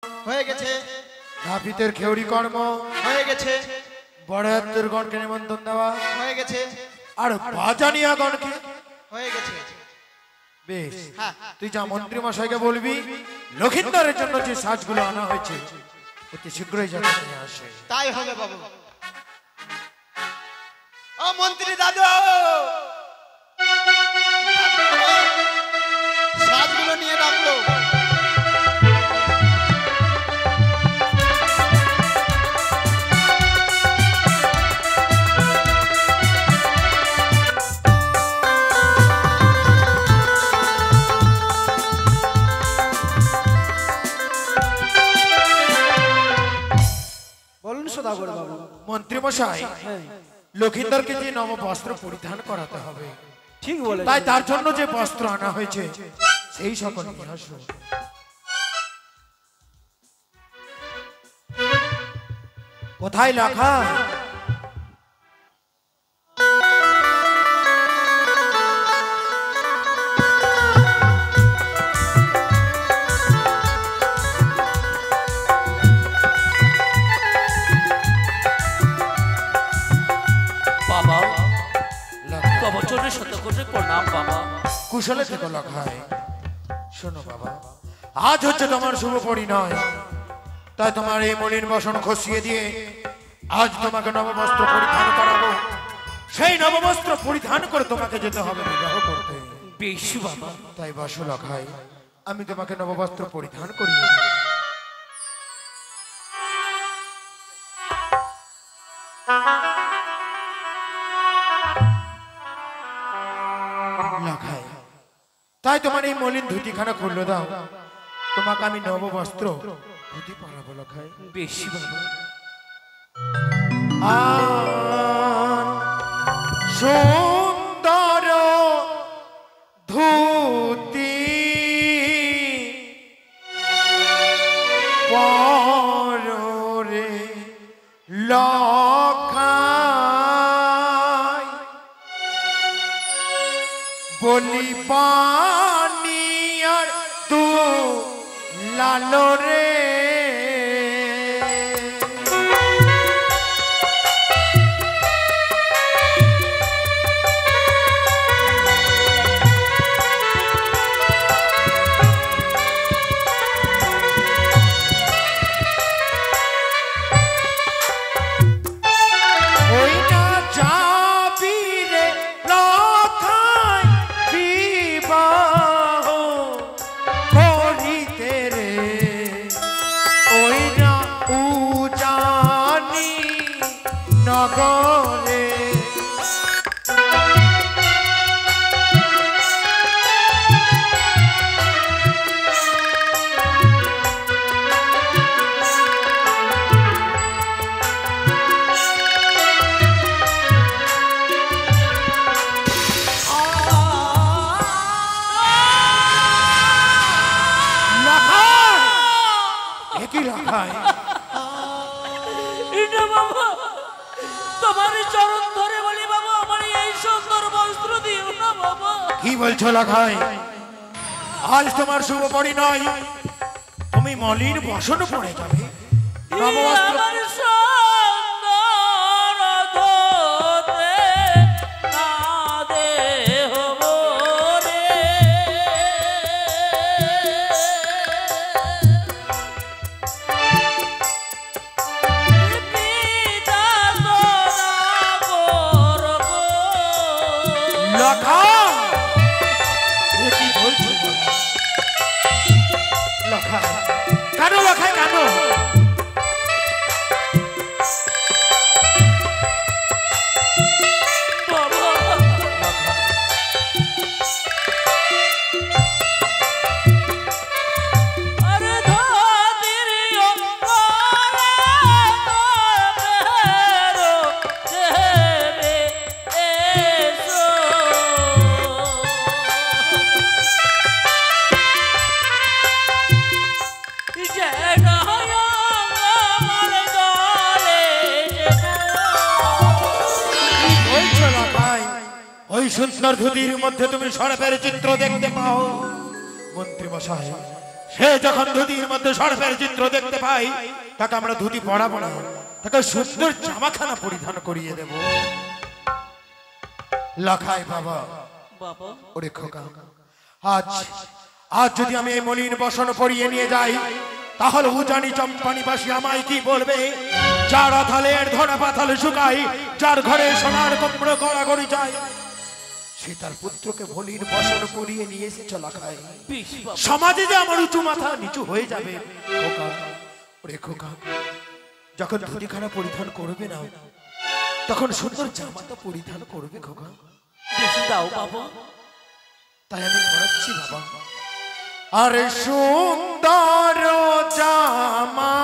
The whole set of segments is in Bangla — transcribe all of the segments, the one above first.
হয়ে গেছে। নাপিতের খেউরি কর্ম হয়ে গেছে। বড়হাতের গণকে নিমন্ত্রণ দেওয়া হয়ে গেছে। আর বাজানিয়া গণকে হয়ে গেছে। বেশ, তুই যা মন্ত্রী মশাইকে বলবি লক্ষিন্দরের জন্য যে সাজগুলো আনা হয়েছে অতি শীঘ্রই যেন নিয়ে আসে। তাই হবে বাবু। ও মন্ত্রী দাদু, সাজগুলো নিয়ে ডাকলো। মন্ত্রী মশাই, লক্ষিন্দরকে যে নব বস্ত্র পরিধান করাতে হবে, ঠিক বলে, তাই তার জন্য যে বস্ত্র আনা হয়েছে সেই সকল নিয়ে আসো। কোথায় লেখা? কুশলে থেকে লেখায়। শোনো বাবা, আজ হচ্ছে তোমার শুভ পরিণয়, তাই তোমার এই মলিন বসন খসিয়ে দিয়ে আজ তোমাকে নববস্ত্র পরিধান করাবো। সেই নববস্ত্র পরিধান করে তোমাকে যেতে হবে বিবাহ করতে। বেশ বাবা, তাই বসো লেখায়, আমি তোমাকে নববস্ত্র পরিধান করিয়ে দিই। লেখায়, তাই তোমার এই মলিন ধুতিখানা খুললো দাও, তোমাকে আমি নববস্ত্র ধুতি পরাবো লেখায়। বেশ বাবা। সুন্দর ধুতি পরে লখায় বলি পানি আর তু লালো রে। নগরে একই রাখায় চরণ ধরে বলি বাবা, আমার এই সুন্দর বস্ত্র দিও না বাবা। কি বলছো লাখাই? আজ তোমার শুভ পরিণয়, তুমি মলিন বসন পড়ে যাবে। কানো লাখাই কানো, সুন্দর ধুতির মধ্যে তুমি সরপের চিত্র দেখতে পাও। মন্ত্রী মশাই, সে যখন ধুতির মধ্যে সর্পের চিত্র দেখতে পাই, তাকে আমরা ধুতি পরাবো না, তাকে সুন্দর জামাখানা পরিধান করিয়ে দেব। লখাই বাবা, বাবা ওরে খোকা, আজ আজ যদি আমি এই মলিন বসন পরিয়ে নিয়ে যাই, তাহলে উজানি চম্পানিবাসী আমায় কি বলবে? যার আথালের ধরা পাথাল শুকাই, যার ঘরে সোনার কুমড়ো গড়াগড়ি যায়, সে তার পুত্রকে মলিন বসন পরিয়ে নিয়ে এসেছে লখাই। বেশ বাবা, সমাজে যে আমার উঁচু মাথা নিচু হয়ে যাবে। খোকা, ওরে খোকা, যখন ধুতিখানা পরিধান করবে না, তখন সুন্দর জামাটা পরিধান করবে খোকা। বেশ দাও বাবা। তাই আমি পড়াচ্ছি বাবা। আরে সুন্দর জামা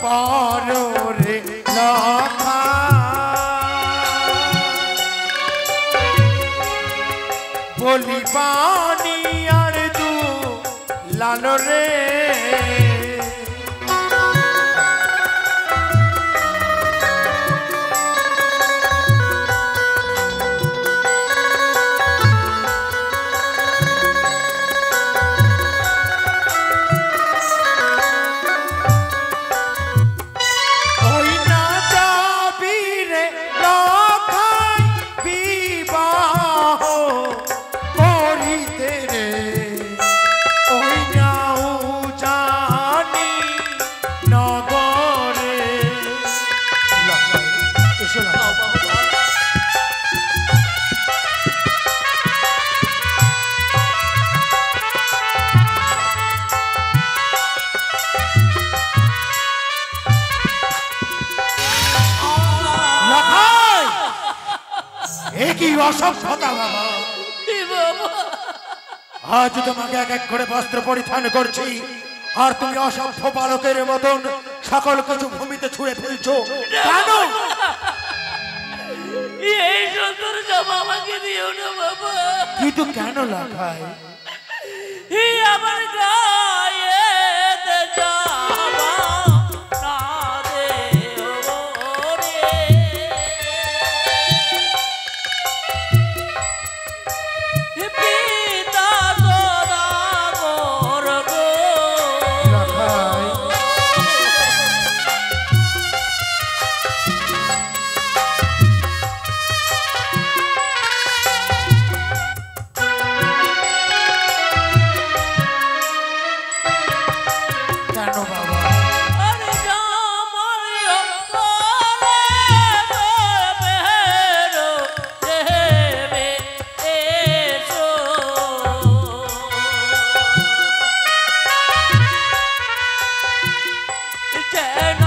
পরো রে লখা, বলি বাণী আর দু লালো রে, অসভ্যতা বাবা। আজ তোমাকে এক এক করে বস্ত্র পরিধান করছি, আর তুমি অসভ্য বালকের মতন সকল কিছু ভূমিতে ছুঁড়ে ফেলছো কেন? এই সুন্দর জামা আমাকে দিও না বাবা। কিন্তু কেন লাখাই? আমার গায়ে জামা না দেও রে, পিতা সদাগর গো। লাখাই, কেন বাবা? আরে জামাইও তোরে বেরো দেবে এসো, যেন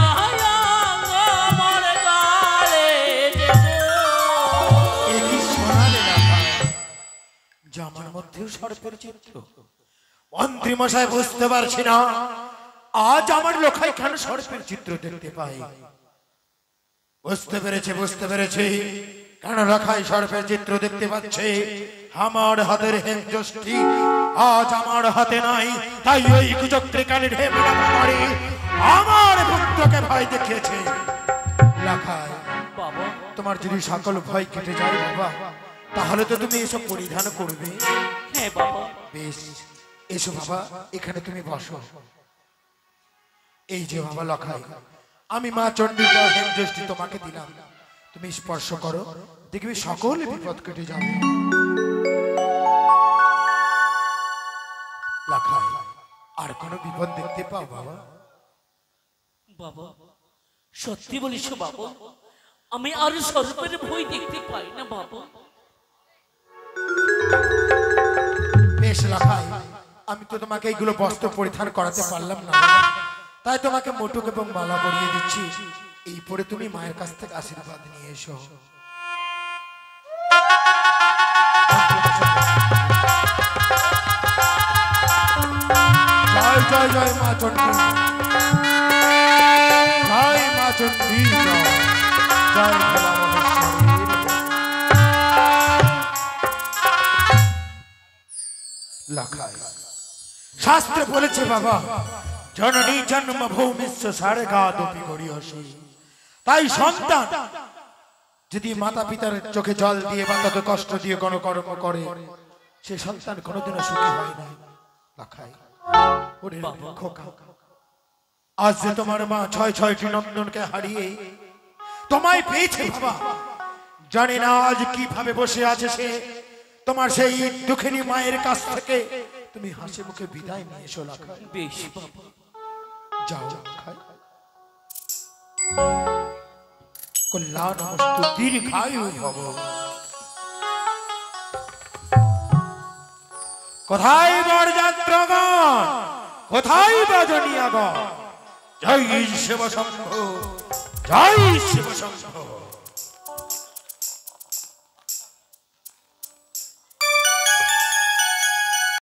আমার গালে এ কি শোনালে লাখাই? জামার মধ্যেও সর্পের চিত্র। মন্ত্রী মশাই বুঝতে পারছি না, আজ আমার লোখাই কেন সর্পের চিত্র দেখতে পাই। বুঝতে পেরেছি কেন লোখাই সর্পের চিত্র দেখতে পাচ্ছে। আমার হাতের হেমযষ্টি আজ আমার হাতে নাই, তাই ওই কুচক্রী কালীর হেমরা পাহাড়ি আমার পুত্রকে ভয় দেখিয়েছে। লাখাই, বাবা। তোমার যদি সকল ভয় কেটে যায় বাবা, তাহলে তো তুমি এসব পরিধান করবে। হ্যাঁ বাবা। বেশ, এসো বাবা, এখানে তুমি বসো। এই যে বাবা লখাই, আমি মা চণ্ডীর হেমযষ্টি তোমাকে দিলাম, তুমি স্পর্শ করো, দেখবি সকল বিপদ কেটে যাবে। লখাই, আর কোনো বিপদ দেখতে পাও বাবা? বাবা সত্যি বলিস বাবা, আমি আর সর্পের ভয় দেখতে পাই না বাবা। বেশ লখাই, আমি তো তোমাকে এইগুলো বস্ত্র পরিধান করাতে পারলাম না বাবা, তাই তোমাকে মোটুক এবং মালা পরিয়ে দিচ্ছি। এই পরে তুমি মায়ের কাছ থেকে আশীর্বাদ নিয়ে এসো। জয় জয় জয় মা চণ্ডী, জয় মা চণ্ডী, জয় জয় ভোলা মহেশ্বরীর। লাখাই, শাস্ত্রে বলেছে বাবা, জননী জন্মভূমিস্য স্বর্গাদপি গরীয়সী। তাই সন্তান যদি মাতা পিতার চোখে জল দিয়ে বা তাকে কষ্ট দিয়ে কোনো কর্ম করে, সে সন্তান কোনোদিনও সুখী হয় না। লাখাই, ওরে বাবা। খোকা, আজ যে তোমার মা ছয় ছয়টি নন্দনকে হারিয়ে তোমায় পেয়েছে বাবা, জানি না আজ কিভাবে বসে আছে সে। তোমার সেই দুঃখিনী মায়ের কাছ থেকে তুমি হাসি মুখে বিদায় নিয়ে এসো লাখাই। বেশ বাবা। যাও লাখাই। কল্যাণমস্তু, দীর্ঘায়ু ভব। কোথায় বরযাত্রগণ, কোথায় বাজনীয়গণ? জয় শিব শম্ভু, জয় শিব শম্ভু।